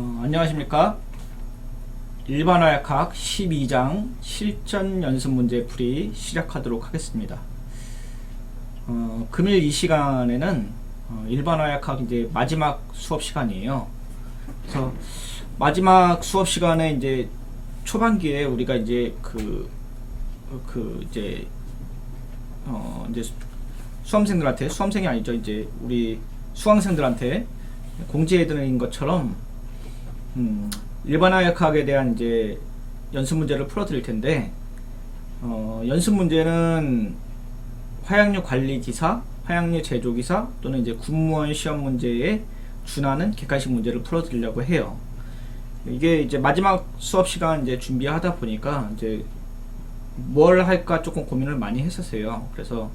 안녕하십니까. 일반화약학 12장 실전 연습 문제 풀이 시작하도록 하겠습니다. 금일 이 시간에는 일반화약학 이제 마지막 수업 시간이에요. 그래서 마지막 수업 시간에 이제 초반기에 우리가 이제 이제 수험생들한테, 수험생이 아니죠, 이제 우리 수강생들한테 공지해드린 것처럼 일반화약학에 대한 이제 연습 문제를 풀어드릴 텐데, 연습 문제는 화약류 관리 기사, 화약류 제조 기사 또는 이제 군무원 시험 문제에 준하는 객관식 문제를 풀어드리려고 해요. 이게 이제 마지막 수업 시간 이제 준비하다 보니까 이제 뭘 할까 조금 고민을 많이 했었어요. 그래서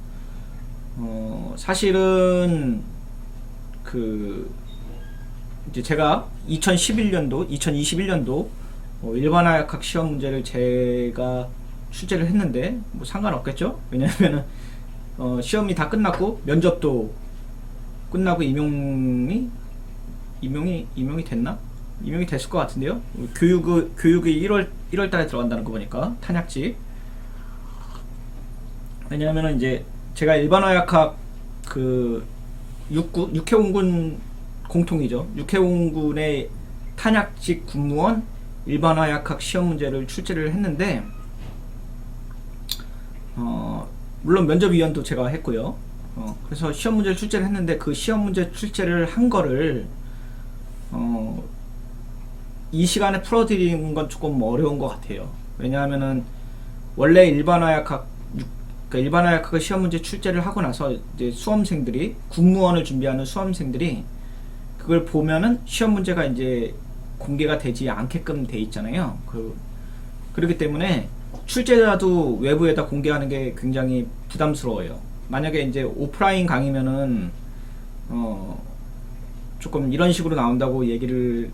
사실은 이제 제가 2021년도 일반화약학 시험 문제를 제가 출제를 했는데 뭐 상관없겠죠? 왜냐면은 시험이 다 끝났고 면접도 끝나고 임용이 됐나? 임용이 됐을 것 같은데요. 교육이 1월 달에 들어간다는 거 보니까 탄약지. 왜냐면은 이제 제가 일반화약학 육해공군 공통이죠. 육해공군의 탄약직 군무원 일반화약학 시험 문제를 출제를 했는데, 물론 면접위원도 제가 했고요. 그래서 시험 문제를 출제를 했는데 그 시험 문제 출제를 한 거를 이 시간에 풀어드리는 건 조금 어려운 것 같아요. 왜냐하면은 원래 일반화약학 시험 문제 출제를 하고 나서 이제 수험생들이, 군무원을 준비하는 수험생들이 그걸 보면은 시험 문제가 이제 공개가 되지 않게끔 돼 있잖아요. 그렇기 때문에 출제자도 외부에다 공개하는 게 굉장히 부담스러워요. 만약에 이제 오프라인 강의면은 조금 이런 식으로 나온다고 얘기를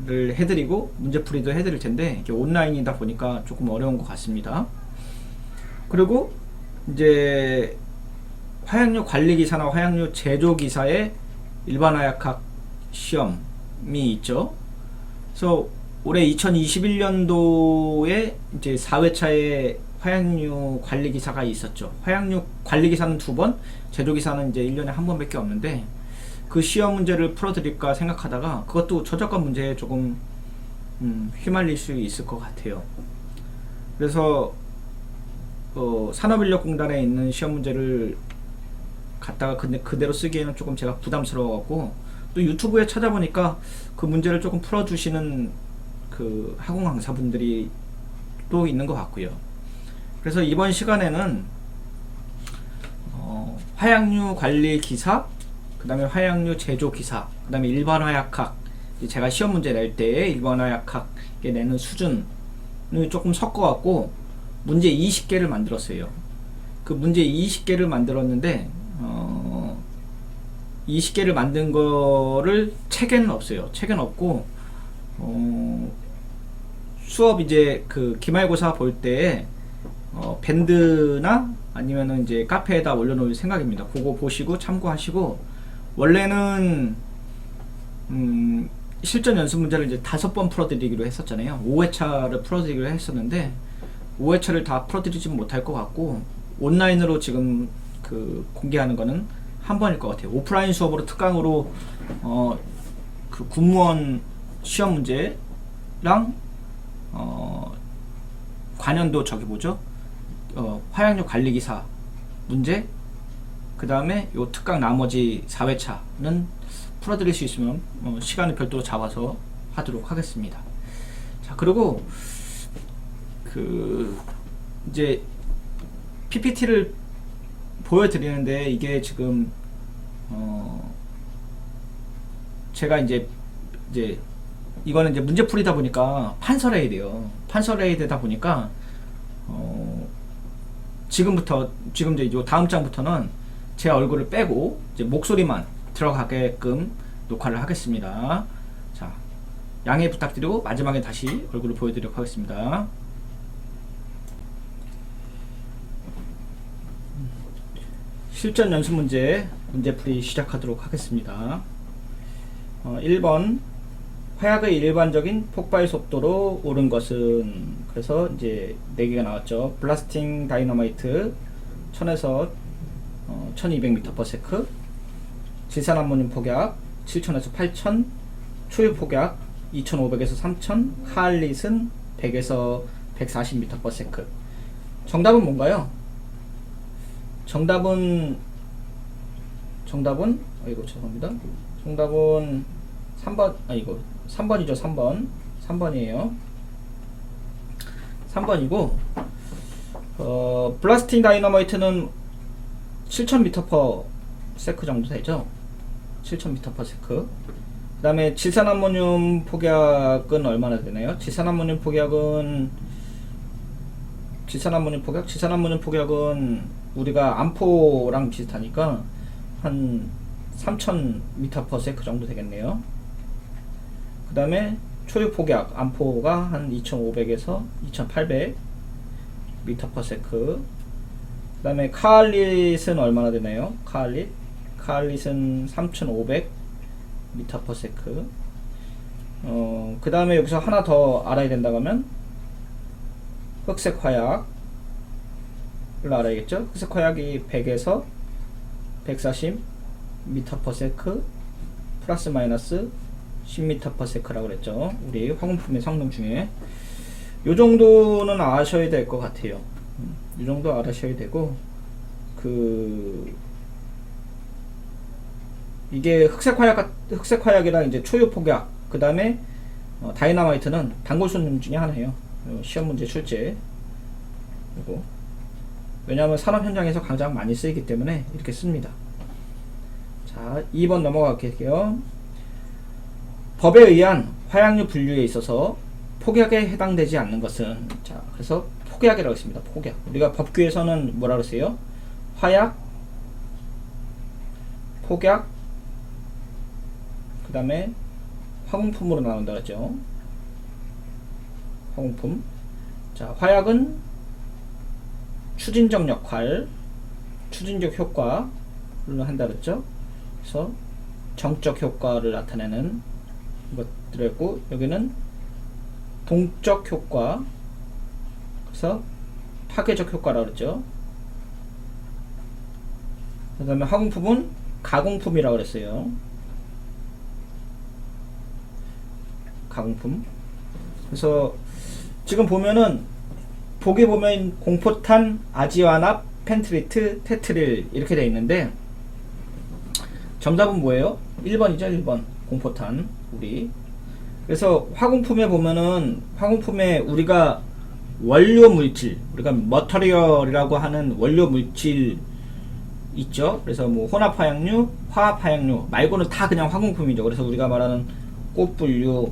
해드리고 문제풀이도 해드릴 텐데, 이게 온라인이다 보니까 조금 어려운 것 같습니다. 그리고 이제 화약류 관리기사나 화약류 제조기사의 일반화약학 시험이 있죠. 그래서 올해 2021년도에 이제 4회차의 화약류 관리기사가 있었죠. 화약류 관리기사는 2번, 제조기사는 이제 1년에 1번밖에 없는데, 그 시험 문제를 풀어드릴까 생각하다가 그것도 저작권 문제에 조금 휘말릴 수 있을 것 같아요. 그래서 산업인력공단에 있는 시험 문제를 갖다가 그대로 쓰기에는 조금 제가 부담스러워갖고, 또 유튜브에 찾아보니까 그 문제를 조금 풀어주시는 그 학원 강사분들이 또 있는 것 같고요. 그래서 이번 시간에는 화약류 관리 기사, 그 다음에 화약류 제조 기사, 그 다음에 일반화약학, 제가 시험 문제 낼 때 일반화약학에 내는 수준을 조금 섞어갖고 문제 20개를 만들었어요. 그 문제 20개를 만들었는데 20개를 만든 거를 책에는 없어요. 책에는 없고 수업 이제 기말고사 볼 때 밴드나 아니면은 이제 카페에다 올려놓을 생각입니다. 그거 보시고 참고하시고, 원래는 실전 연습 문제를 이제 5번 풀어드리기로 했었잖아요. 5회차를 풀어드리기로 했었는데 5회차를 다 풀어드리지 못할 것 같고, 온라인으로 지금 공개하는 거는 한 번일 것 같아요. 오프라인 수업으로 특강으로 군무원 시험 문제랑 관연도 화약류 관리기사 문제, 그 다음에 요 특강 나머지 4회차는 풀어드릴 수 있으면 시간을 별도로 잡아서 하도록 하겠습니다. 자, 그리고 이제 PPT를 보여드리는데, 이게 지금 제가 이제 이거는 이제 문제풀이다 보니까 판설해야 돼요. 판설해야 되다 보니까 지금 이제 요 다음 장부터는 제 얼굴을 빼고 이제 목소리만 들어가게끔 녹화를 하겠습니다. 자, 양해 부탁드리고 마지막에 다시 얼굴을 보여드리도록 하겠습니다. 실전 연습 문제풀이 시작하도록 하겠습니다. 1번 화약의 일반적인 폭발 속도로 오른 것은, 그래서 이제 4개가 나왔죠. 블라스팅 다이너마이트 1000에서 1200m/s, 질산암모늄 폭약 7000에서 8000, 초유 폭약 2500에서 3000, 카알릿은 100에서 140m/s. 정답은 뭔가요? 정답은 죄송합니다. 정답은 3번, 이거 3번이죠. 3번이에요. 3번이고, 블라스팅 다이너마이트는 7000m/s 정도 되죠. 7000m/s. 그 다음에 질산암모늄 폭약은 얼마나 되나요? 질산암모늄 폭약은 우리가 암포랑 비슷하니까 한 3000m/s 정도 되겠네요. 그 다음에 초유 폭약 암포가 한 2500에서 2800m/s. 그 다음에 카알릿은 얼마나 되나요? 카알릿은 3500m/s. 그 다음에 여기서 하나 더 알아야 된다고 하면 흑색 화약을 알아야겠죠? 흑색 화약이 100에서 140m/s 플러스 마이너스 10m/s라고 그랬죠. 우리 화공품의 성능 중에 요 정도는 아셔야 될 것 같아요. 이 정도 알아셔야 되고, 이게 흑색 화약이랑 이제 초유 폭약, 그 다음에 다이너마이트는 단골 손님 중에 하나예요. 시험 문제 출제. 그리고 왜냐하면 산업 현장에서 가장 많이 쓰이기 때문에 이렇게 씁니다. 자, 2번 넘어갈게요. 법에 의한 화약류 분류에 있어서 폭약에 해당되지 않는 것은, 자, 그래서 폭약이라고 했습니다. 폭약. 우리가 법규에서는 뭐라 그랬어요? 화약, 폭약, 그 다음에 화공품으로 나온다 그랬죠. 화공품. 자, 화약은 추진적 역할, 추진적 효과를 한다 그랬죠. 그래서 정적 효과를 나타내는 것들이었고, 여기는 동적 효과, 그래서 파괴적 효과라고 그랬죠. 그 다음에 화공품은 가공품이라고 그랬어요. 가공품. 그래서 지금 보면은 보기 보면 공포탄, 아지화납, 펜트리트, 테트릴 이렇게 되어 있는데 정답은 뭐예요? 1번이죠. 1번 공포탄. 우리 그래서 화공품에 보면은, 화공품에 우리가 원료 물질, 우리가 머터리얼이라고 하는 원료 물질 있죠. 그래서 뭐 혼합 화약류, 화합 화약류 말고는 다 그냥 화공품이죠. 그래서 우리가 말하는 꽃분류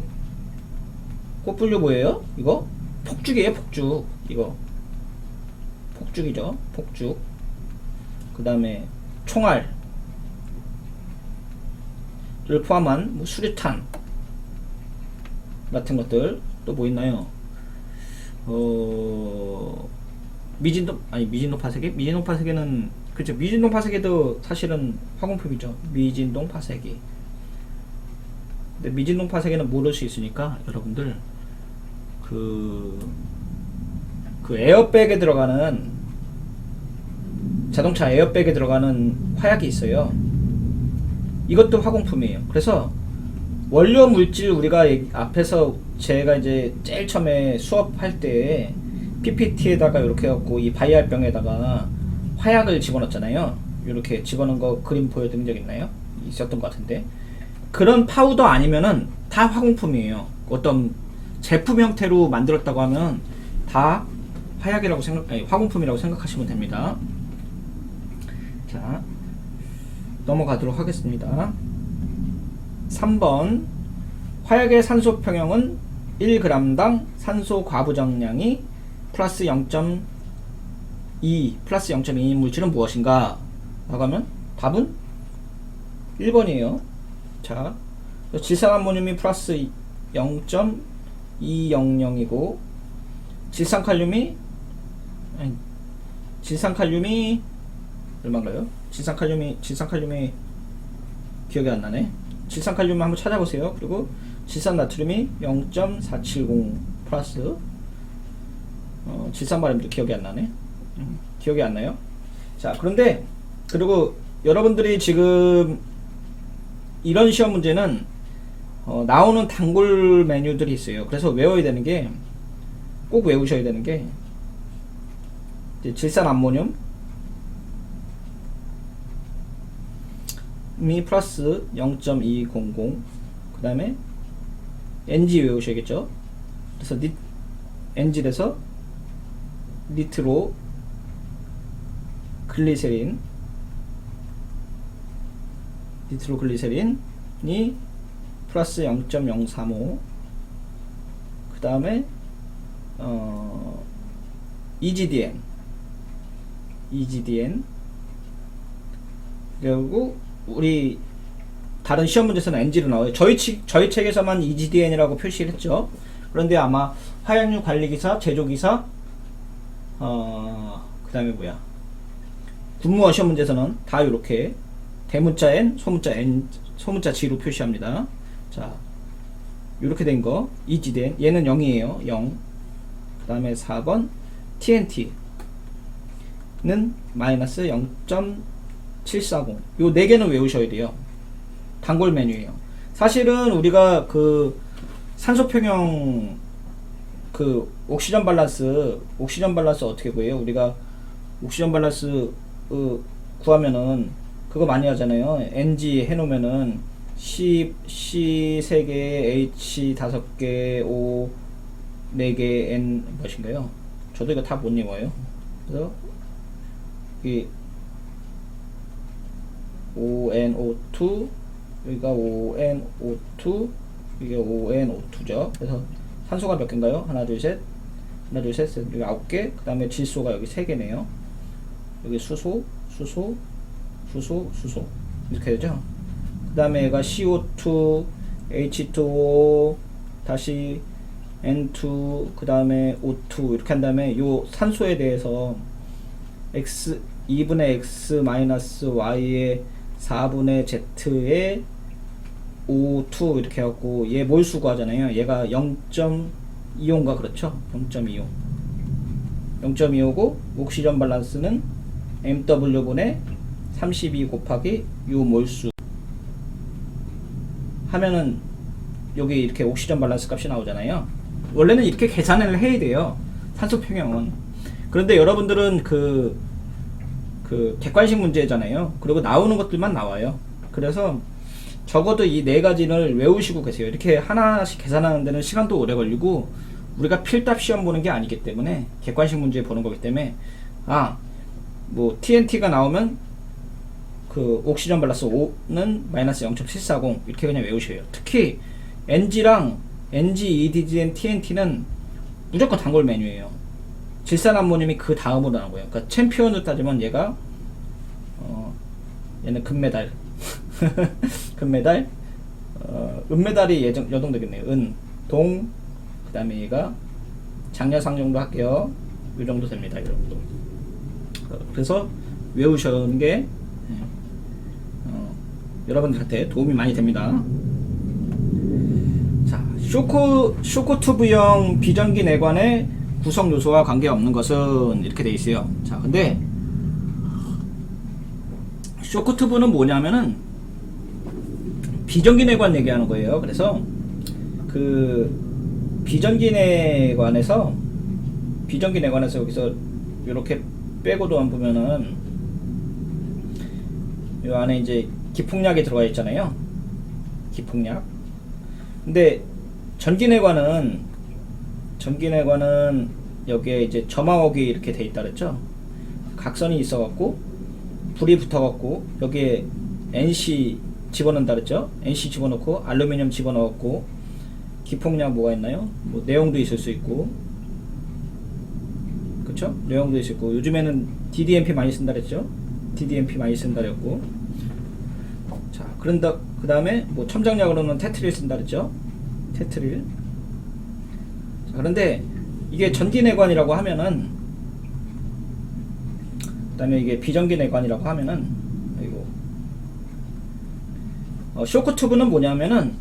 뭐예요? 이거 폭죽이에요. 폭죽. 이거 폭죽이죠. 폭죽. 그 다음에 총알을 포함한 뭐 수류탄 같은 것들. 또 뭐 있나요? 미진동 파쇄기? 미진동 파쇄기는, 그렇죠. 미진동 파쇄기도 사실은 화공품이죠. 미진동 파쇄기. 근데 미진동 파쇄기는 모를 수 있으니까 여러분들 그 에어백에 들어가는, 자동차 에어백에 들어가는 화약이 있어요. 이것도 화공품이에요. 그래서 원료 물질, 우리가 앞에서 제가 이제 제일 처음에 수업할 때 PPT에다가 이렇게 해갖고 이 바이알병에다가 화약을 집어넣었잖아요. 이렇게 집어넣은 거 그림 보여드린 적 있나요? 있었던 것 같은데, 그런 파우더 아니면은 다 화공품이에요. 어떤 제품 형태로 만들었다고 하면 다 화약이라고 화공품이라고 생각하시면 됩니다. 자, 넘어가도록 하겠습니다. 3번 화약의 산소 평형은 1g당 산소 과부정량이 플러스 0.2인 물질은 무엇인가? 라고 하면 답은 1번이에요. 자, 질산암모늄이 플러스 0.200이고 질산칼륨이 얼마인가요? 질산칼륨이 기억이 안 나네. 질산칼륨 한번 찾아보세요. 그리고 질산나트륨이 0.470 플러스 질산 발음도 기억이 안 나네. 기억이 안 나요. 자, 그런데 그리고 여러분들이 지금 이런 시험 문제는 나오는 단골 메뉴들이 있어요. 그래서 외워야 되는 게, 꼭 외우셔야 되는 게 이제 질산암모늄 미 플러스 0.200, 그 다음에 NG 외우셔야겠죠. 그래서 NG 돼서 니트로 글리세린이 플러스 0.035, 그 다음에 EGDN 그리고 우리 다른 시험 문제에서는 NG로 나와요. 저희 책에서만 EGDN이라고 표시를 했죠. 그런데 아마 화약류 관리기사, 제조기사, 그 다음에 뭐야, 군무원 시험 문제에서는 다 이렇게 대문자 N, 소문자 N, 소문자 G로 표시합니다. 자, 이렇게 된 거 EGDN, 얘는 0이에요. 0. 그 다음에 4번 TNT는 마이너스 0.740. 요 4개는 외우셔야 돼요. 단골 메뉴예요. 사실은 우리가 그 산소 평형 그 옥시전 밸런스 어떻게 구해요? 우리가 옥시전 밸런스 구하면은 그거 많이 하잖아요. NG 해놓으면은 C 3개, H 5개, O 4개, N 무엇인가요? 저도 이거 다 못 외워요. 그래서 이 ONO2, 여기가 ONO2, 이게 ONO2죠. 그래서 산소가 몇 개인가요? 하나, 둘, 셋, 여기 9개, 그 다음에 질소가 여기 3개네요. 여기 수소, 이렇게 되죠. 그 다음에 얘가 CO2, H2O, 다시 N2, 그 다음에 O2, 이렇게 한 다음에 요 산소에 대해서 X, 2분의 X 마이너스 Y의 4분의 Z의 O2 이렇게 해갖고 얘 몰수 구하잖아요. 얘가 0.25인가 그렇죠? 0.25고 옥시전 밸런스는 MW분의 32 곱하기 요 몰수 하면은 여기 이렇게 옥시전 밸런스 값이 나오잖아요. 원래는 이렇게 계산을 해야 돼요. 산소 평형은. 그런데 여러분들은 그 객관식 문제잖아요. 그리고 나오는 것들만 나와요. 그래서 적어도 이 4가지를 외우시고 계세요. 이렇게 하나씩 계산하는 데는 시간도 오래 걸리고 우리가 필답 시험 보는 게 아니기 때문에 객관식 문제 보는 거기 때문에 뭐 TNT가 나오면 그 옥시전 밸런스 5는 마이너스 0.740 이렇게 그냥 외우셔요. 특히 NG, EDGN, TNT는 무조건 단골 메뉴예요. 질산암모늄이 그 다음으로 나온 거예요. 그러니까 챔피언으로 따지면 얘가 얘는 금메달 금메달, 은메달이 여동 되겠네요. 은, 동, 그 다음에 얘가 장려상 정도 할게요. 이 정도 됩니다. 이 정도. 그래서 외우시는 게 여러분들한테 도움이 많이 됩니다. 자, 쇼크튜브형 비전기 내관의 구성 요소와 관계없는 것은 이렇게 돼 있어요. 자, 근데 쇼크튜브는 뭐냐면은 비전기 내관 얘기하는 거예요. 그래서 그 비전기 내관에서 여기서 이렇게 빼고도 안 보면은 이 안에 이제 기폭약이 들어가 있잖아요. 기폭약. 근데 전기내관은 여기에 이제 점화옥이 이렇게 돼 있다 그랬죠. 각선이 있어갖고 불이 붙어갖고 여기에 NC 집어넣는다 그랬죠. NC 집어넣고 알루미늄 집어넣었고 기폭약 뭐가 있나요? 뭐 내용도 있을 수 있고, 그쵸? 내용도 있을 수 있고, 요즘에는 DDMP 많이 쓴다 그랬죠. DDMP 많이 쓴다 그랬고, 자, 그 다음에 뭐 첨장약으로는 테트릴 쓴다 그랬죠. 테트릴. 자, 그런데 이게 전기내관이라고 하면은, 그 다음에 이게 비전기내관이라고 하면은, 쇼크튜브는 뭐냐면은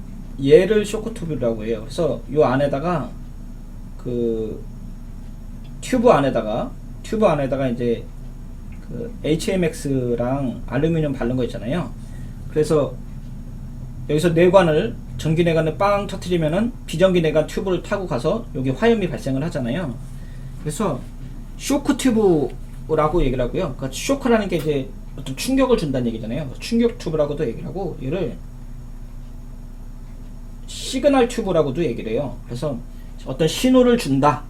얘를 쇼크 튜브라고 해요. 그래서 요 안에다가 그 튜브 안에다가 이제 그 HMX랑 알루미늄 바른 거 있잖아요. 그래서 여기서 내관을 전기 내관을 빵 터트리면은 비전기 내관 튜브를 타고 가서 여기 화염이 발생을 하잖아요. 그래서 쇼크 튜브라고 얘기를 하고요. 그러니까 쇼크라는 게 이제 어떤 충격을 준다는 얘기잖아요. 충격 튜브라고도 얘기를 하고, 얘를 시그널 튜브라고도 얘기를 해요. 그래서 어떤 신호를 준다,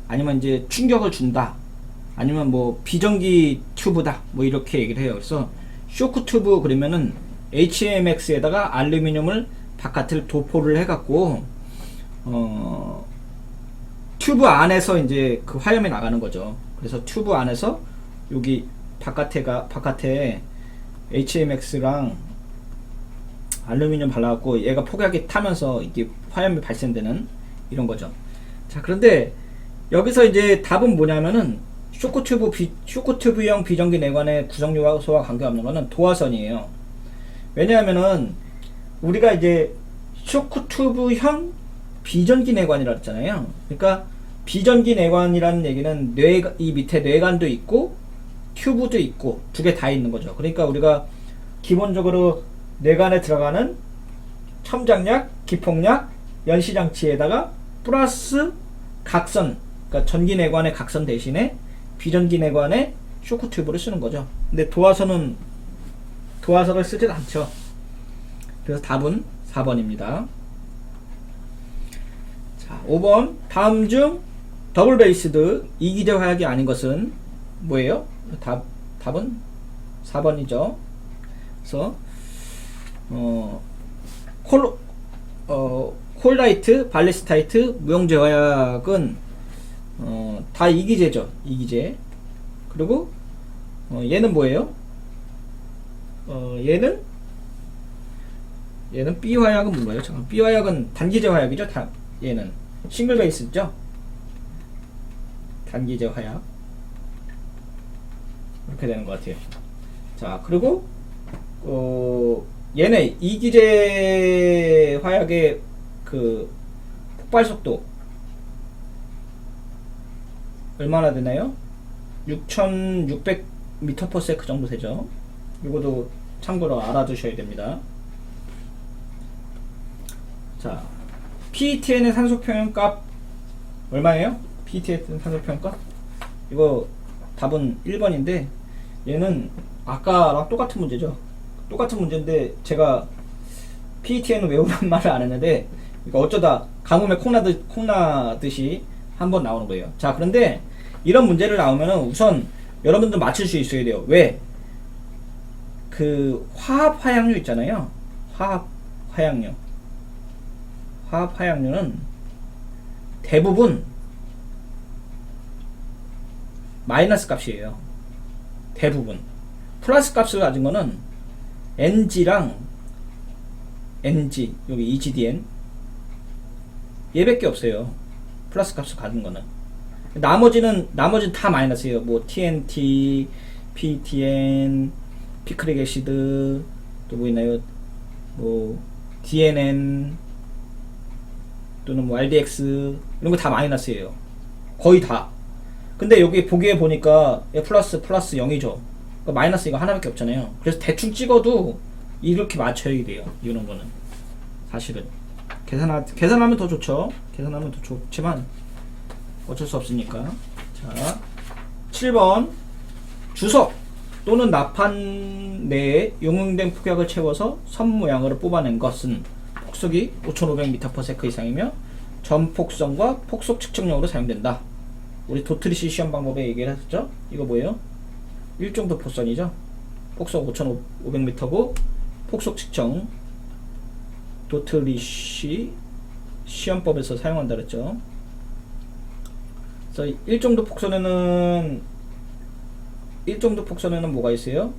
아니면 이제 충격을 준다, 아니면 뭐 비전기 튜브다, 뭐 이렇게 얘기를 해요. 그래서 쇼크 튜브 그러면은 HMX에다가 알루미늄을 바깥을 도포를 해갖고 튜브 안에서 이제 그 화염이 나가는 거죠. 그래서 튜브 안에서 여기 바깥에 HMX랑 알루미늄 발라갖고 얘가 폭약이 타면서 이게 화염이 발생되는 이런 거죠. 자, 그런데 여기서 이제 답은 뭐냐면은 쇼크튜브형 비전기 내관의 구성 요소와 관계없는 거는 도화선이에요. 왜냐하면은 우리가 이제 쇼크튜브형 비전기 내관이라 했잖아요. 그러니까 비전기 내관이라는 얘기는 이 밑에 뇌관도 있고 튜브도 있고 두 개 다 있는 거죠. 그러니까 우리가 기본적으로 뇌관에 들어가는 첨장약, 기폭약, 연시장치에다가 플러스 각선, 그러니까 전기 내관의 각선 대신에 비전기 내관의 쇼크 튜브를 쓰는 거죠. 근데 도화선을 쓰진 않죠. 그래서 답은 4번입니다. 자, 5번. 다음 중 더블 베이스드 이기제 화약이 아닌 것은 뭐예요? 답은 4번이죠. 그래서 콜라이트, 발리스타이트, 무용제 화약은 다 이기제죠. 이기제. 그리고 얘는 뭐예요? 얘는 B 화약은 뭔가요? 잠깐. B 화약은 단기제 화약이죠. 얘는 싱글 베이스죠. 단기제 화약. 이렇게 되는 것 같아요. 자, 그리고 얘네 이기제 화약의 그 폭발 속도 얼마나 되나요? 6600m/s 정도 되죠. 이것도 참고로 알아두셔야 됩니다. 자, PETN의 산소 평형값 얼마예요? PETN 산소 평형값? 이거 답은 1번인데 얘는 아까랑 똑같은 문제죠. 똑같은 문제인데 제가 PETN을 외우란 말을 안 했는데 이거 어쩌다 가뭄에 콩나듯이 한번 나오는 거예요. 자, 그런데 이런 문제를 나오면은 우선 여러분들 맞출 수 있어야 돼요. 왜? 그 화합 화약류 있잖아요. 화합 화약류는 대부분 마이너스 값이에요. 대부분. 플러스 값을 가진 거는 NG, 여기 EGDN 얘밖에 없어요. 플러스 값을 가진 거는. 나머지는 다 마이너스예요. 뭐 TNT, PTN, 피크릭 애시드, 또 뭐 있나요? 뭐 DNN 또는 뭐 RDX 이런 거 다 마이너스예요. 거의 다. 근데 여기 보기에 보니까 플러스 0이죠. 그러니까 마이너스 이거 하나밖에 없잖아요. 그래서 대충 찍어도 이렇게 맞춰야 돼요. 이런 거는 사실은 계산하면 더 좋죠. 계산하면 더 좋지만 어쩔 수 없으니까. 자, 7번. 주석 또는 나판 내에 용융된 폭약을 채워서 선 모양으로 뽑아낸 것은 폭속이 5500m/s 이상이며 전폭선과 폭속 측정용으로 사용된다. 우리 도트리시 시험 방법에 얘기를 했었죠. 이거 뭐예요? 1정도 포선이죠. 폭속 5500m고 폭속 측정 도트리시 시험법에서 사용한다 그랬죠. 그래서 1정도 폭선에는 뭐가 있어요?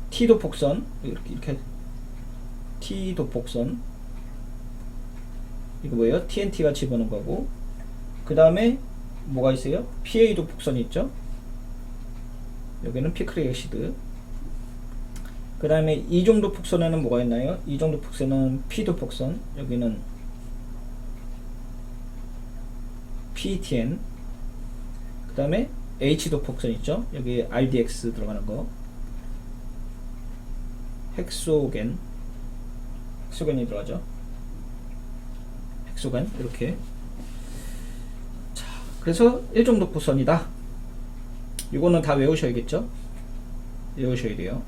T도 폭선 이렇게 T도 폭선 이거 뭐예요? TNT가 집어넣은 거고 그 다음에 뭐가 있어요? PA도 폭선이 있죠. 여기는 피크릭 애시드 그 다음에 이중도 폭선에는 뭐가 있나요? 이중도 폭선은 P도 폭선, 여기는 PTN, 그 다음에 H도 폭선 있죠? 여기 RDX 들어가는 거, 헥소겐이 들어가죠. 헥소겐 이렇게. 자, 그래서 1중도 폭선이다. 이거는 다 외우셔야겠죠? 외우셔야 돼요.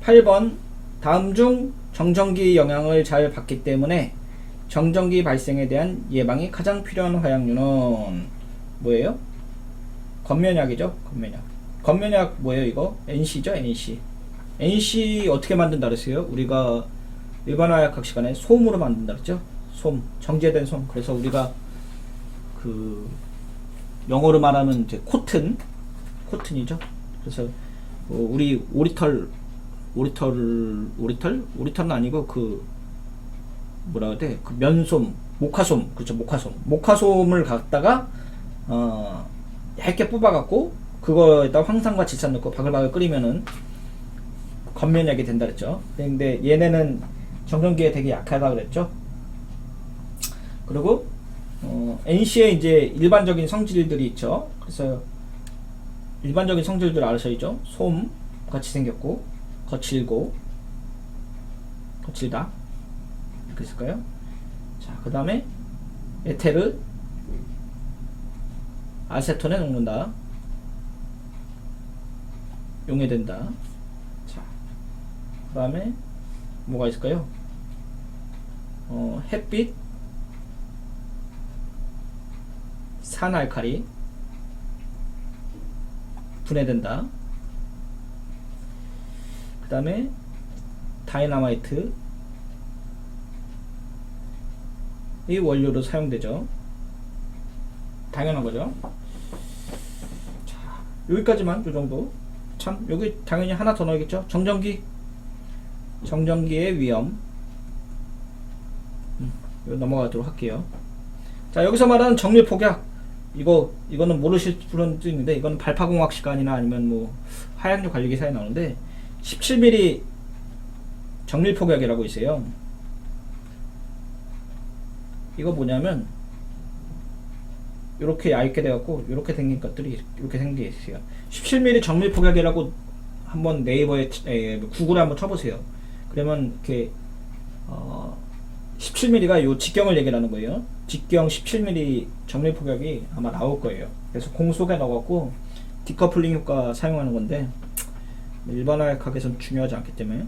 8번 다음 중 정전기 영향을 잘 받기 때문에 정전기 발생에 대한 예방이 가장 필요한 화약류는 뭐예요? 건면약이죠. 건면약 뭐예요? 이거 NC죠. NC 어떻게 만든다 그랬어요? 우리가 일반 화약학 시간에 솜으로 만든다 그랬죠. 솜, 정제된 솜. 그래서 우리가 그 영어로 말하면 이제 코튼이죠. 그래서 우리 오리털은 아니고 그 뭐라 그래? 그 면솜, 모카솜, 그렇죠. 모카솜을 갖다가 얇게 뽑아갖고 그거에다 황산과 질산 넣고 바글바글 끓이면은 건면약이 된다 그랬죠. 근데 얘네는 정전기에 되게 약하다 그랬죠. 그리고 NC의 이제 일반적인 성질들이 있죠. 그래서 일반적인 성질들 아셔야죠. 솜 같이 생겼고 거칠다 이렇게 있을까요? 자, 그 다음에 에테르 아세톤에 녹는다, 용해된다. 자, 그 다음에 뭐가 있을까요? 햇빛, 산알칼리 분해된다. 그 다음에 다이나마이트 이 원료로 사용되죠. 당연한 거죠. 자, 여기까지만 요 정도. 참 여기 당연히 하나 더 넣어야겠죠. 정전기의 위험. 이거 넘어가도록 할게요. 자, 여기서 말하는 정밀 폭약, 이거는 모르실 분도 있는데, 이건 발파공학 시간이나 아니면 뭐 화약류 관리 기사에 나오는데 17mm 정밀 폭약이라고 있어요. 이거 뭐냐면 이렇게 얇게 돼갖고 이렇게 생긴 것들이 이렇게 생긴 게 있어요. 17mm 정밀 폭약이라고 한번 네이버에 구글에 한번 쳐보세요. 그러면 이렇게 17mm가 요 직경을 얘기하는 거예요. 직경 17mm 정밀 폭약이 아마 나올 거예요. 그래서 공속에 넣어갖고 디커플링 효과 사용하는 건데 일반 화약학에서는 중요하지 않기 때문에.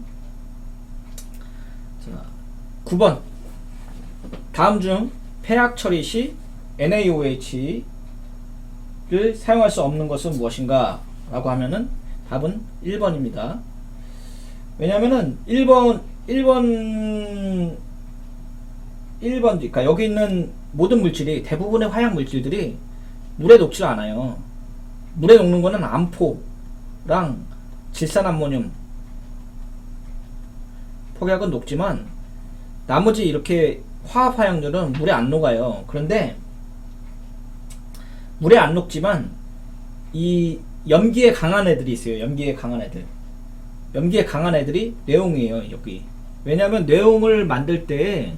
자, 9번 다음 중 폐약 처리 시 NaOH를 사용할 수 없는 것은 무엇인가? 라고 하면은 답은 1번입니다. 왜냐면은 1번, 그러니까 여기 있는 모든 물질이, 대부분의 화약 물질들이 물에 녹지 않아요. 물에 녹는 거는 암포랑 질산암모늄 폭약은 녹지만 나머지 이렇게 화합 화약률은 물에 안 녹아요. 그런데 물에 안 녹지만 이 염기에 강한 애들이 있어요. 염기에 강한 애들이 뇌홍이에요. 여기. 왜냐하면 뇌홍을 만들 때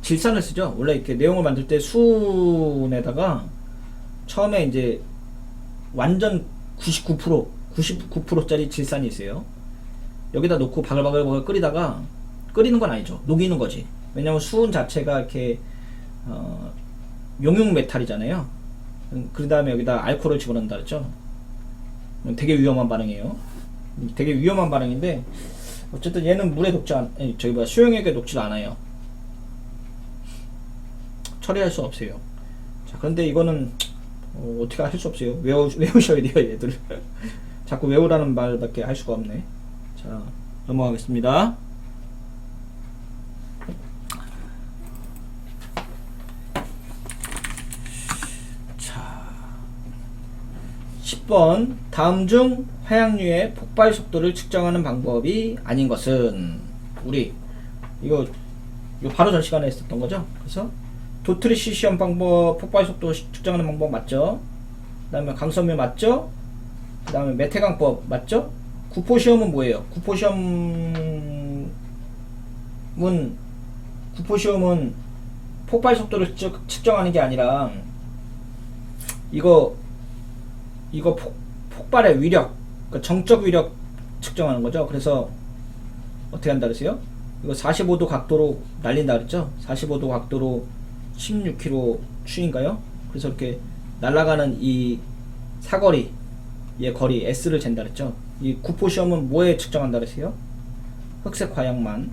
질산을 쓰죠. 원래 이렇게 뇌홍을 만들 때 순에다가 처음에 이제 완전 99%짜리 질산이 있어요. 여기다 놓고 바글바글 끓이다가, 끓이는 건 아니죠. 녹이는 거지. 왜냐면 수은 자체가 이렇게 용융 메탈이잖아요. 그 다음에 여기다 알코올을 집어넣는다 그랬죠. 되게 위험한 반응이에요. 되게 위험한 반응인데 어쨌든 얘는 물에 녹지 수용액에 녹지도 않아요. 처리할 수 없어요. 자, 그런데 이거는 어떻게 할 수 없어요. 외우셔야 돼요, 얘들. 자꾸 외우라는 말밖에 할 수가 없네. 자, 넘어가겠습니다. 자, 10번 다음 중 화약류의 폭발 속도를 측정하는 방법이 아닌 것은, 이거 바로 전 시간에 했었던 거죠. 그래서 도트리시 시험 방법, 폭발 속도 측정하는 방법 맞죠? 그 다음에 강섬유 맞죠? 그 다음에 메테강법 맞죠? 구포시험은 뭐예요? 구포시험은 폭발 속도를 측정하는 게 아니라 이거 폭발의 위력, 그러니까 정적 위력 측정하는 거죠. 그래서 어떻게 한다 그랬어요? 이거 45도 각도로 날린다 그랬죠? 45도 각도로 16km 추인가요? 그래서 이렇게 날아가는 이 사거리, 얘 거리 S를 잰다 그랬죠? 이 구포 시험은 뭐에 측정한다 그랬어요? 흑색 화약만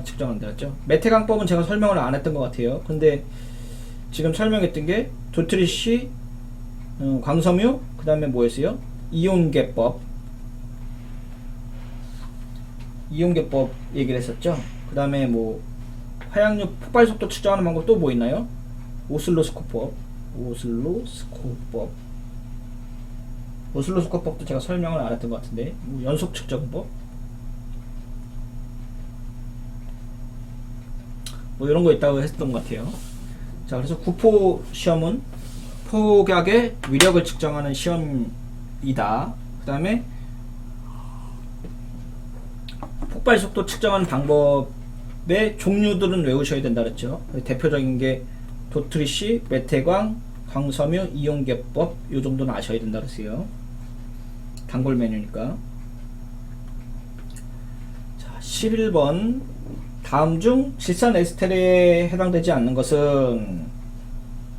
측정한다 그랬죠? 메테강법은 제가 설명을 안 했던 것 같아요. 근데 지금 설명했던 게 도트리시, 광섬유, 그 다음에 뭐였어요? 이온계법 얘기를 했었죠. 그 다음에 뭐 화약류 폭발 속도 측정하는 방법 또 뭐 있나요? 오슬로스코법도 제가 설명을 안 했던 것 같은데, 뭐 연속 측정법 뭐 이런 거 있다고 했던 것 같아요. 자, 그래서 구포 시험은 폭약의 위력을 측정하는 시험이다. 그 다음에 폭발 속도 측정하는 방법의 종류들은 외우셔야 된다 그랬죠. 대표적인 게 도트리시, 메테광, 광섬유, 이온계법 요 정도는 아셔야 된다 그랬어요. 단골 메뉴니까. 자, 11번 다음 중 질산 에스테르에 해당되지 않는 것은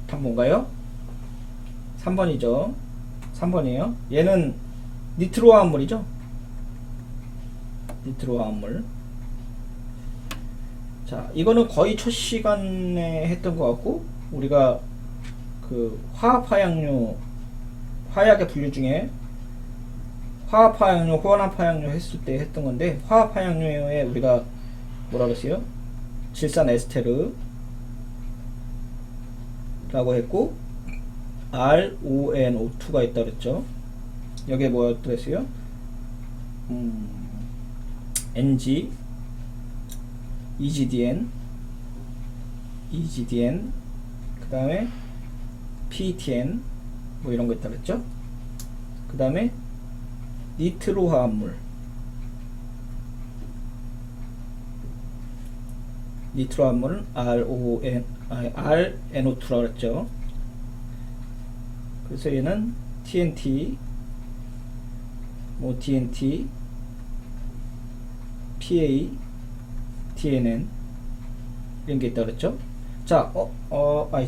답 뭔가요? 3번이죠. 3번이에요. 얘는 니트로화합물이죠. 니트로화합물. 자, 이거는 거의 첫 시간에 했던 것 같고, 우리가 그 화학화약류, 화약의 분류 중에 화합화약류, 혼합화약류 했을 때 했던 건데, 화합화약류에 우리가 뭐라 그랬어요? 질산 에스테르 라고 했고, RONO2가 있다 그랬죠. 여기에 뭐였다 그랬어요? NG, EGDN, 그 다음에 PTN 뭐 이런 거 있다 그랬죠. 그 다음에 니트로 화합물, 니트로 화합물은 RNO2라고 그랬죠. 그래서 얘는 TNT, 뭐 DNT, PA, TNN 이런 게 있다 그랬죠. 자,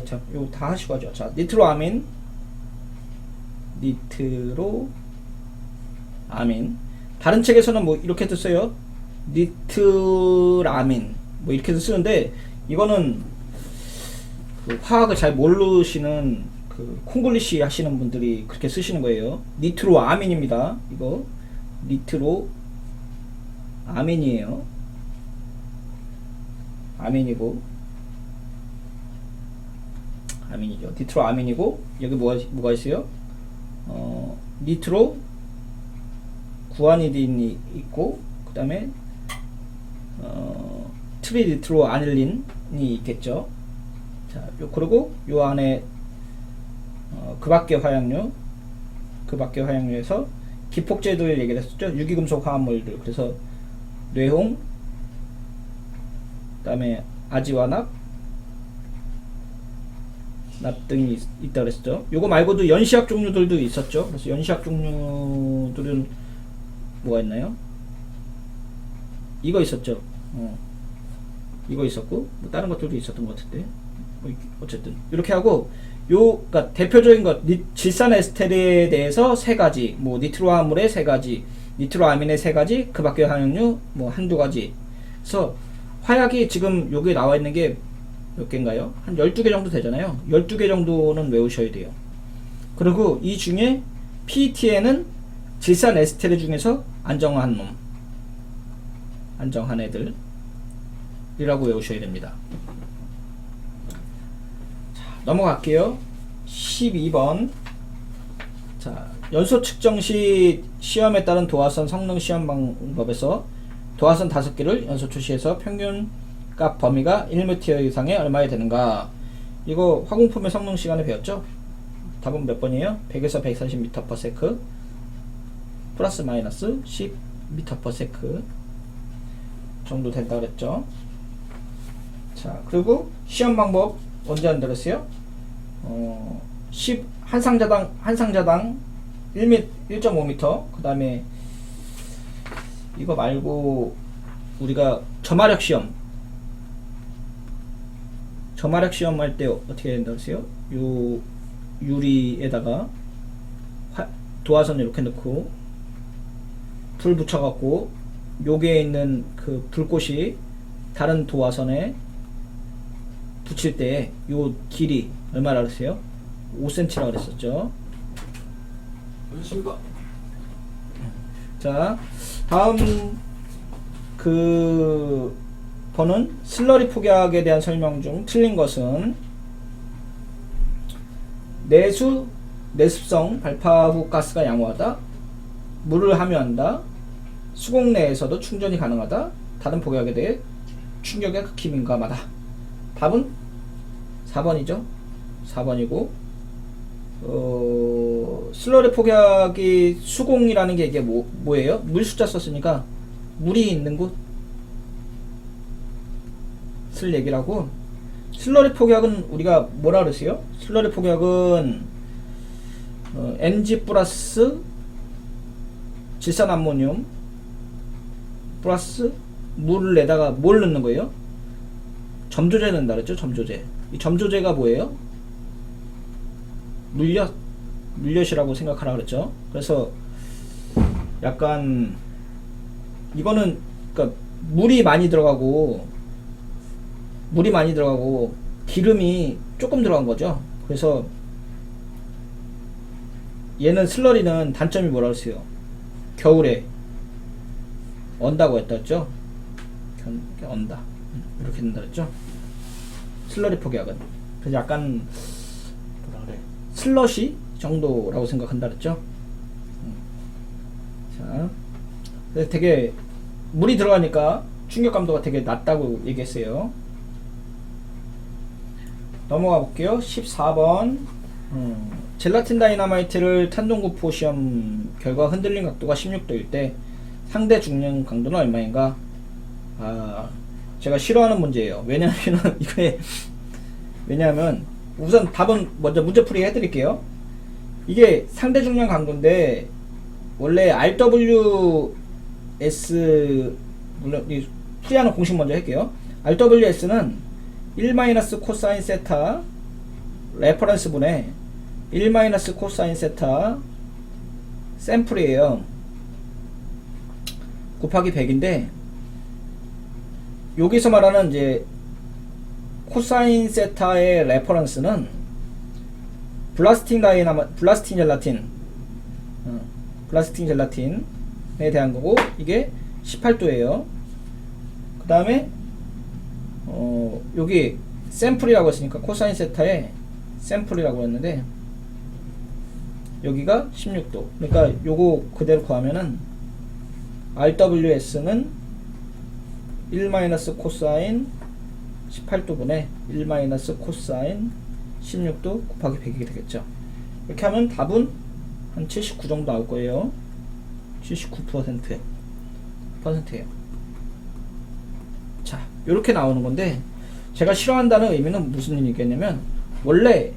참, 이거 다 하시고 하죠. 자, 니트로아민, 다른 책에서는 뭐 이렇게도 써요. 니트라민, 뭐 이렇게도 쓰는데, 이거는 그 화학을 잘 모르시는 그 콩글리시 하시는 분들이 그렇게 쓰시는 거예요. 니트로아민입니다. 이거 니트로아민이에요. 아민이죠. 니트로아민이고, 여기 뭐가 있어요? 니트로 구아니딘이 있고, 그 다음에 트리니트로아닐린이 있겠죠. 자, 그리고 요 안에 그 밖의 화약류에서 기폭제들 얘기를 했었죠. 유기금속 화합물들. 그래서 뇌홍, 그 다음에 아지화납, 납 등이 있다 그랬죠. 요거 말고도 연시약 종류들도 있었죠. 그래서 연시약 종류들은 뭐가 있나요? 이거 있었죠. 이거 있었고, 뭐 다른 것들도 있었던 것 같은데, 어쨌든 이렇게 하고, 그러니까 대표적인 것, 질산 에스테르에 대해서 세 가지, 뭐 니트로화합물의 세 가지, 니트로아민의 세 가지, 그 밖의 화학류 뭐 한두 가지. 그래서 화약이 지금 여기에 나와 있는 게 몇 개인가요? 한 12개 정도 되잖아요. 12개 정도는 외우셔야 돼요. 그리고 이 중에 PTN은 질산 에스테르 중에서 안정한 애들이라고 외우셔야 됩니다. 자, 넘어갈게요. 12번. 자, 연소 측정 시 시험에 따른 도화선 성능 시험 방법에서 도화선 5개를 연소 초시해서 평균 값 범위가 1m 이상에 얼마에 되는가. 이거 화공품의 성능 시간에 배웠죠? 답은 몇 번이에요? 100에서 140m/s 플러스 마이너스 10m/s 정도 된다 그랬죠. 자, 그리고 시험 방법 언제 한다랬어요? 한 상자당 1.5m. 그 다음에 이거 말고 우리가 저마력 시험 할 때 어떻게 된다 그랬어요? 요 유리에다가 도화선 이렇게 넣고 불 붙여갖고 여기에 있는 그 불꽃이 다른 도화선에 붙일 때 요 길이 얼마나 그랬어요? 5cm라고 그랬었죠. 안녕하십니까. 자, 다음 그 번은 슬러리 폭약에 대한 설명 중 틀린 것은 내습성 발파 후 가스가 양호하다, 물을 함유한다, 수공 내에서도 충전이 가능하다, 다른 폭약에 대해 충격에 극히 민감하다. 답은 4번이죠. 4번이고 슬러리 폭약이 수공이라는 게 이게 뭐예요? 물 숫자 썼으니까 물이 있는 곳 쓸 얘기라고. 슬러리 폭약은 우리가 뭐라 그랬어요? 슬러리 폭약은 NG 플러스 질산암모늄 플러스 물을 내다가 뭘 넣는 거예요? 점조제 넣는다 그랬죠? 점조제. 이 점조제가 뭐예요? 물엿이라고 생각하라 그랬죠. 그래서 약간 이거는 그러니까 물이 많이 들어가고 기름이 조금 들어간 거죠. 그래서 얘는 슬러리는 단점이 뭐라 그랬어요? 겨울에 언다고 했다 했죠. 언다 이렇게 된다 했죠. 슬러리 폭약은 그래서 약간 뭐라 그래, 슬러시 정도라고 생각한다 그랬죠. 자, 그래서 되게 물이 들어가니까 충격감도가 되게 낮다고 얘기했어요. 넘어가 볼게요. 14번. 젤라틴 다이너마이트를 탄동구포 시험 결과 흔들림 각도가 16도일 때 상대 중량 강도는 얼마인가? 제가 싫어하는 문제예요. 왜냐하면 우선 답은 먼저 문제풀이 해드릴게요. 이게 상대 중량 강도인데 원래 RWS, 물론 이 풀이하는 공식 먼저 할게요. RWS는 1 코사인 세타 레퍼런스 분의 1 코사인 세타 샘플이에요. 곱하기 100인데 여기서 말하는 이제 코사인 세타의 레퍼런스는 블라스팅 젤라틴에 대한 거고, 이게 18도예요. 그 다음에 여기 샘플이라고 했으니까 코사인 세타의 샘플이라고 했는데 여기가 16도. 그러니까 요거 그대로 구하면은 RWS는 1 코사인 18도분의 1 코사인 16도 곱하기 100이 되겠죠. 이렇게 하면 답은 한 79 정도 나올 거예요. 79%예요. 자, 이렇게 나오는 건데, 제가 싫어한다는 의미는 무슨 얘기겠냐면, 원래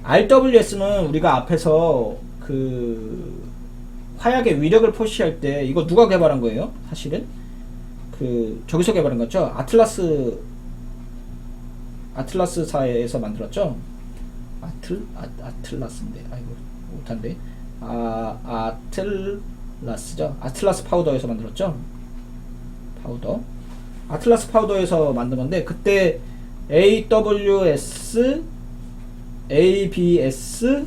RWS는 우리가 앞에서 그 화약의 위력을 표시할 때 이거 누가 개발한 거예요? 사실은 저기서 개발한 거죠. 아틀라스사에서 만들었죠. 아틀라스인데, 아이고 못한데, 아틀라스죠. 아틀라스 파우더에서 만들었죠. 파우더. 아틀라스 파우더에서 만든 건데, 그때 AWS, ABS,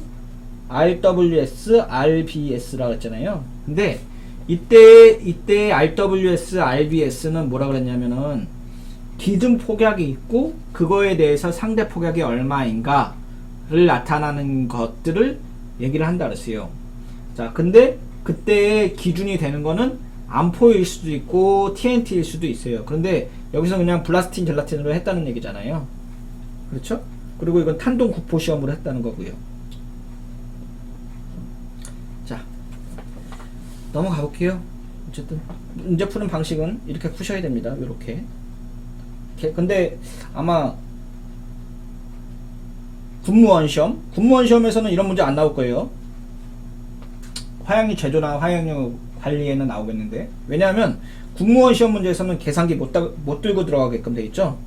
RWS, RBS라고 했잖아요. 근데 이때 RWS, RBS는 뭐라 그랬냐면은 기준 폭약이 있고 그거에 대해서 상대 폭약이 얼마인가를 나타나는 것들을 얘기를 한다 그랬어요. 자, 근데 그때의 기준이 되는 거는 암포일 수도 있고 TNT일 수도 있어요. 그런데 여기서 그냥 블라스틴 젤라틴으로 했다는 얘기잖아요. 그렇죠? 그리고 이건 탄동 구포 시험으로 했다는 거고요. 넘어가 볼게요. 어쨌든 문제 푸는 방식은 이렇게 푸셔야 됩니다. 이렇게. 근데 아마 군무원 시험에서는 이런 문제 안 나올 거예요. 화양류 제조나 화양류 관리에는 나오겠는데, 왜냐하면 군무원 시험 문제에서는 계산기 못 들고 들어가게끔 돼 있죠.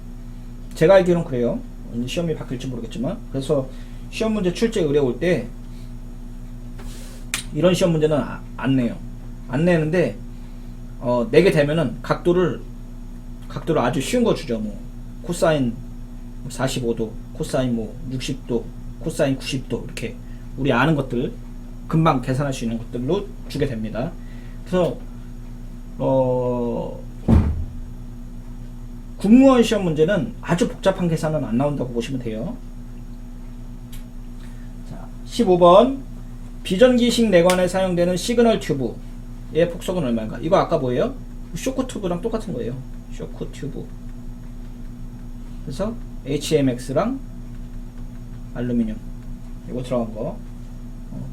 제가 알기로는 그래요. 시험이 바뀔지 모르겠지만. 그래서 시험 문제 출제 의뢰 올 때 이런 시험 문제는 안 내요. 안 내는데 내게 되면은 각도를 아주 쉬운 거 주죠. 뭐 코사인 45도, 코사인 뭐 60도, 코사인 90도, 이렇게 우리 아는 것들 금방 계산할 수 있는 것들로 주게 됩니다. 그래서 군무원 시험 문제는 아주 복잡한 계산은 안 나온다고 보시면 돼요. 자, 15번 비전기식 내관에 사용되는 시그널 튜브의 폭속은 얼마인가? 이거 아까 뭐예요? 쇼크 튜브랑 똑같은 거예요. 쇼크 튜브. 그래서 HMX랑 알루미늄 이거 들어간 거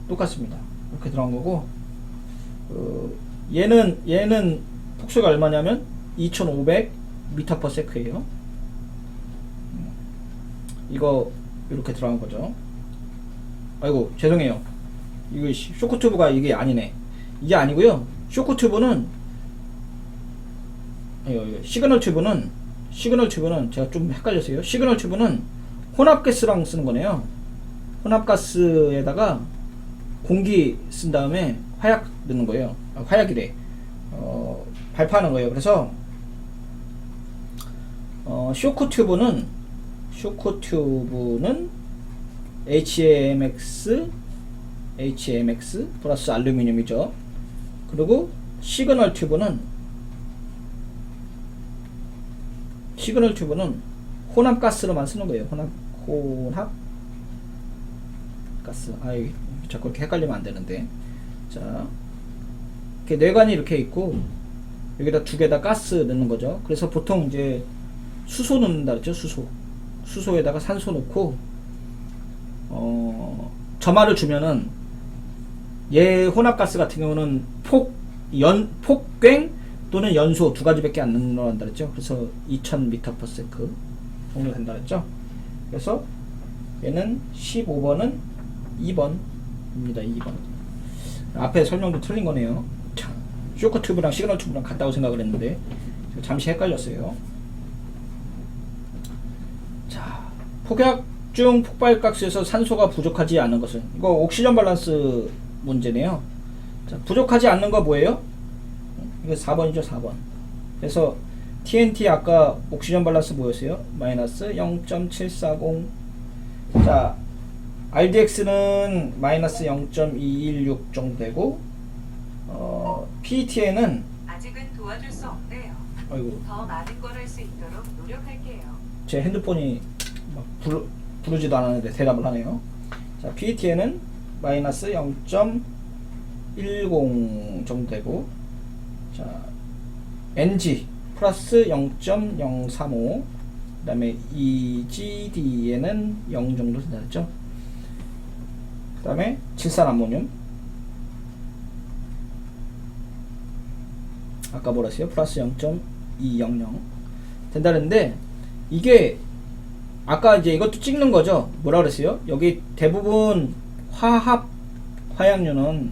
똑같습니다. 이렇게 들어간 거고, 얘는 폭소가 얼마냐면 2500m/s예요. 이거 이렇게 들어간 거죠. 아이고 죄송해요. 이거 쇼크 튜브가 이게 아니네. 이게 아니고요. 쇼크 튜브는 시그널 튜브는 제가 좀 헷갈렸어요. 시그널 튜브는 혼합가스랑 쓰는 거네요. 혼합가스에다가 공기 쓴 다음에 화약 넣는 거예요. 화약이래. 발파하는 거예요. 그래서 쇼크 튜브는 HMX 플러스 알루미늄이죠. 그리고 시그널 튜브는 혼합가스로만 쓰는 거예요. 혼합가스. 아이, 자꾸 이렇게 헷갈리면 안 되는데. 자, 이렇게 내관이 이렇게 있고, 여기다 두 개다 가스 넣는 거죠. 그래서 보통 이제 수소 넣는다 그랬죠. 수소에다가 산소 넣고, 점화를 주면은, 얘 혼합가스 같은 경우는 폭괭 또는 연소 두 가지밖에 안 넣는다 그랬죠. 그래서 2000m/s 정도 된다 그랬죠. 그래서 얘는 15번은 2번입니다. 2번. 앞에 설명도 틀린 거네요. 참, 쇼크 튜브랑 시그널 튜브랑 같다고 생각을 했는데 잠시 헷갈렸어요. 자, 폭약 중 폭발가스에서 산소가 부족하지 않은 것은, 이거 옥시전 밸런스 문제네요. 자, 부족하지 않는 거 뭐예요? 이거 4번이죠. 4번. 그래서 TNT 아까 옥시전 밸런스 뭐였어요? 마이너스 0.740. 자, RDX는 마이너스 0.216 정도 되고, PET에는 아직은 도와줄 수 없네요. 아이고, 더 많은 걸 할 수 있도록 노력할게요. 제 핸드폰이 막 부르지도 않았는데 대답을 하네요. 자, PET에는 마이너스 0.10 정도 되고, 자, NG 플러스 0.035, 그 다음에 EGD에는 0 정도 된다 했죠. 그 다음에 질산암모늄 아까 뭐라 했어요? 플러스 0.200 된다는데, 이게 아까 이제 이것도 찍는 거죠. 뭐라 그랬어요? 여기 대부분 화약류는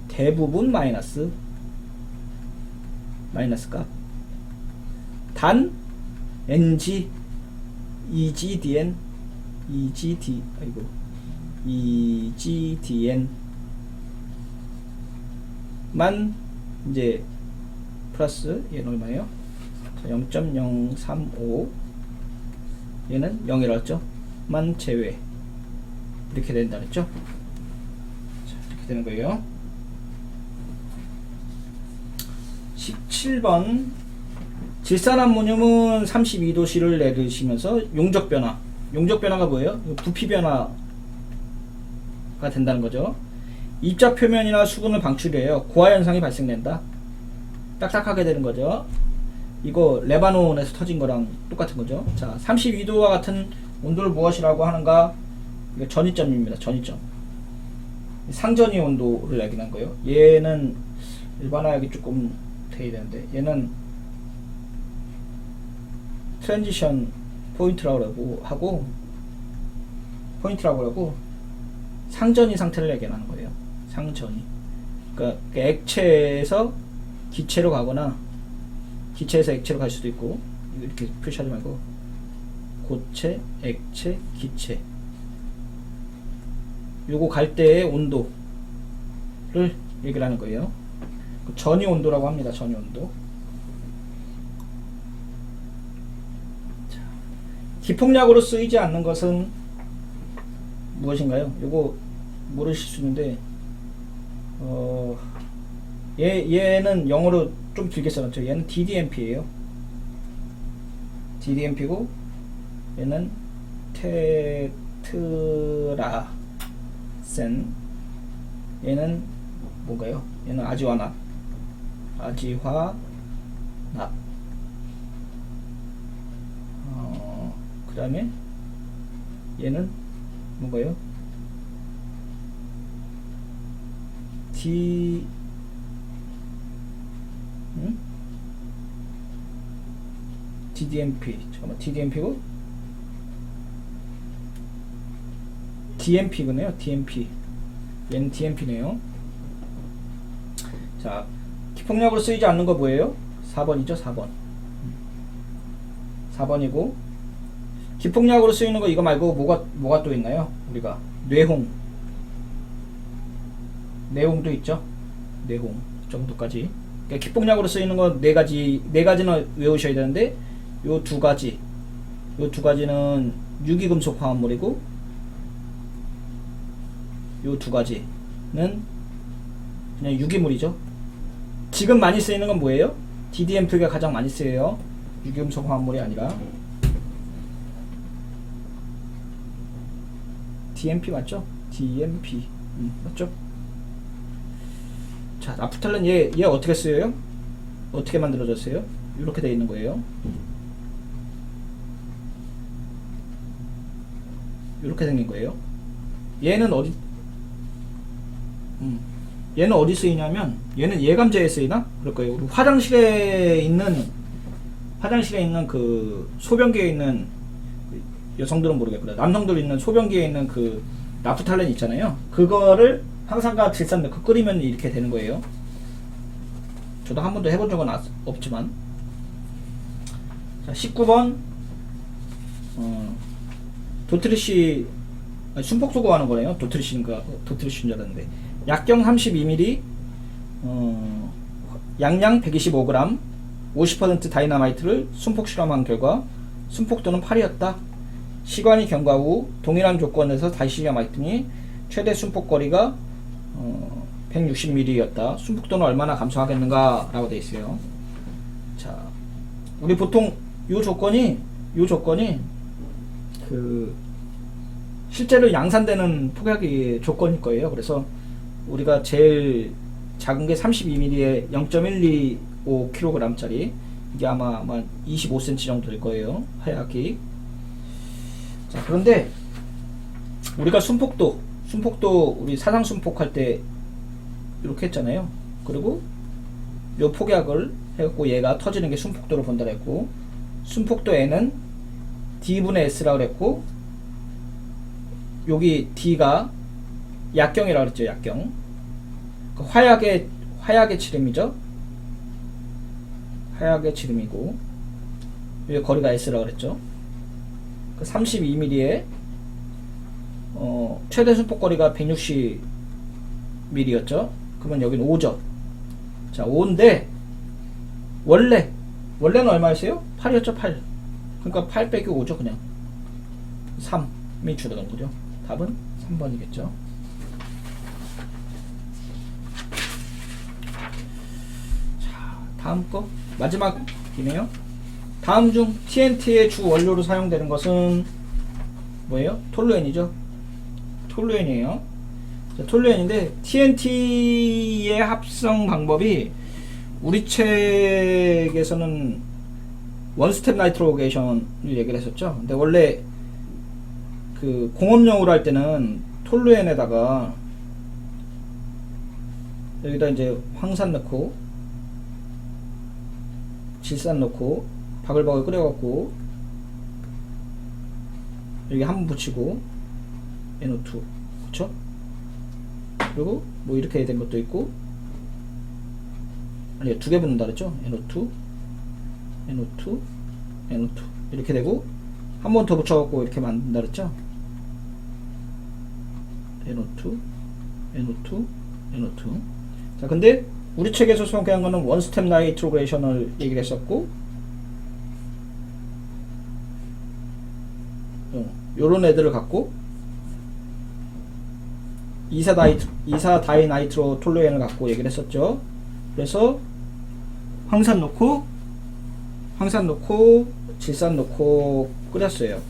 대부분 마이너스 값. 단 NG, EGDN, EGDN만 이제 플러스, 얘는 얼마예요? 0.035, 얘는 0이라 만 제외, 이렇게 된다 그랬죠? 자, 이렇게 되는 거예요. 17번 질산암모늄은 32도씨를 내리시면서 용적 변화가 뭐예요? 부피 변화가 된다는 거죠. 입자 표면이나 수분을 방출해요. 고화 현상이 발생된다. 딱딱하게 되는 거죠. 이거 레바논에서 터진 거랑 똑같은 거죠. 자, 32도와 같은 온도를 무엇이라고 하는가? 이거 전이점입니다. 전이점. 상전이 온도를 얘기하는 거예요. 얘는 일반화하기 조금 돼야 되는데 얘는 트랜지션 포인트라고 하고 상전이 상태를 얘기하는 거예요. 상전이. 그러니까 액체에서 기체로 가거나 기체에서 액체로 갈 수도 있고, 이렇게 표시하지 말고 고체, 액체, 기체. 요거 갈 때의 온도를 얘기를 하는 거예요. 전이 온도라고 합니다. 전이 온도. 기폭약으로 쓰이지 않는 것은 무엇인가요? 요거 모르실 수 있는데, 얘는 영어로 좀 길게 써놨죠. 얘는 DDMP예요. DDMP고 얘는 테트라센. 얘는 뭔가요? 얘는 아지화납. 그 다음에 얘는 뭔가요? DDMP. 잠깐만, DDMP고 DMP군요. DMP. 얘는 DMP네요. 자, 기폭약으로 쓰이지 않는 거 뭐예요? 4번이죠. 4번. 4번이고, 기폭약으로 쓰이는 거 이거 말고 뭐가 또 있나요? 우리가 내홍도 있죠. 내홍 정도까지. 그러니까 기폭약으로 쓰이는 거 네 가지는 외우셔야 되는데, 요 두 가지는 유기금속 화합물이고, 요 두 가지는 그냥 유기물이죠. 지금 많이 쓰이는 건 뭐예요? DDMP가 가장 많이 쓰여요. 유기금속 화합물이 아니라. DMP 맞죠? DMP 맞죠? 자, 나프탈렌 얘 어떻게 쓰여요? 어떻게 만들어졌어요? 이렇게 되어 있는 거예요. 이렇게 생긴 거예요. 얘는 어디 쓰이냐면, 얘는 예감제에 쓰이나? 그럴 거예요. 우리 화장실에 있는 그 소변기에 있는, 여성들은 모르겠구나. 남성들 있는 소변기에 있는 그 나프탈렌 있잖아요. 그거를 항산화 질산 넣고 끓이면 이렇게 되는 거예요. 저도 한 번도 해본 적은 없지만. 자, 19번 도트리시, 순폭소고 하는 거네요. 도트리시인가 도트리시인 줄 알았는데, 약경 32ml, 양량 125g, 50% 다이나마이트를 순폭 실험한 결과 순폭도는 8이었다. 시간이 경과 후 동일한 조건에서 다시 실험했더니 최대 순폭거리가 160ml였다. 순폭도는 얼마나 감소하겠는가 라고 되어 있어요. 자, 우리 보통 요 조건이 그 실제로 양산되는 폭약이 조건일 거예요. 그래서 우리가 제일 작은 게 32ml에 0.125kg 짜리, 이게 아마 25cm 정도 될 거예요. 하얗게. 자, 그런데 우리가 순폭도 우리 사상 순폭할 때 이렇게 했잖아요. 그리고 요 폭약을 해갖고 얘가 터지는 게 순폭도로 본다 했고, 순폭도 N은 D분의 S라고 그랬고, 여기 D가 약경이라고 그랬죠. 약경. 그 화약의 지름이죠. 화약의 지름이고, 여기 거리가 S라고 그랬죠. 그 32mm에 최대 순폭거리가 160mm였죠. 그러면 여기는 5죠. 자, 5인데 원래는 얼마였어요? 8이었죠. 8. 그러니까 8 빼기 5죠. 그냥 3이 주는 거죠. 답은 3번이겠죠. 자, 다음 거 마지막이네요. 다음 중 TNT의 주 원료로 사용되는 것은 뭐예요? 톨루엔이죠. 톨루엔이에요. 자, 톨루엔인데 TNT의 합성 방법이 우리 책에서는 원스텝 나이트로게이션을 얘기를 했었죠. 근데 원래 그 공업용으로 할 때는 톨루엔에다가 여기다 이제 황산 넣고 질산 넣고 바글바글 끓여갖고 여기 한 번 붙이고 NO2 그쵸? 그리고 뭐 이렇게 된 것도 있고 아니 두 개 붙는다 그랬죠? NO2 NO2 NO2 이렇게 되고 한 번 더 붙여갖고 이렇게 만든다 그랬죠? NO2 NO2 NO2 자 근데 우리 책에서 소개한 거는 원스텝 나이트로그레이션을 얘기를 했었고 요런 애들을 갖고 2사 다이나이트로 톨루엔을 갖고 얘기를 했었죠. 그래서 황산 넣고 질산 넣고 끓였어요.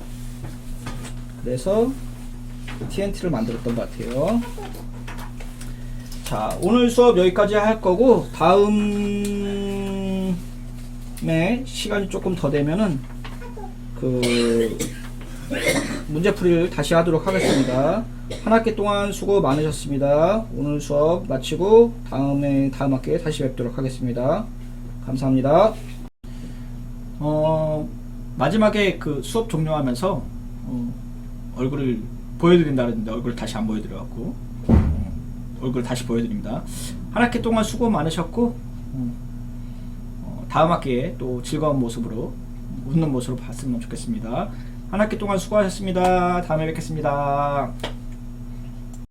그래서 TNT를 만들었던 것 같아요. 자, 오늘 수업 여기까지 할 거고 다음에 시간이 조금 더 되면은 그 문제풀이를 다시 하도록 하겠습니다. 한 학기 동안 수고 많으셨습니다. 오늘 수업 마치고 다음 학기에 다시 뵙도록 하겠습니다. 감사합니다. 마지막에 그 수업 종료하면서 얼굴을 보여드린다는데 얼굴 다시 안 보여드려갖고 얼굴 다시 보여드립니다. 한 학기 동안 수고 많으셨고 다음 학기에 또 즐거운 모습으로 웃는 모습으로 봤으면 좋겠습니다. 한 학기 동안 수고하셨습니다. 다음에 뵙겠습니다.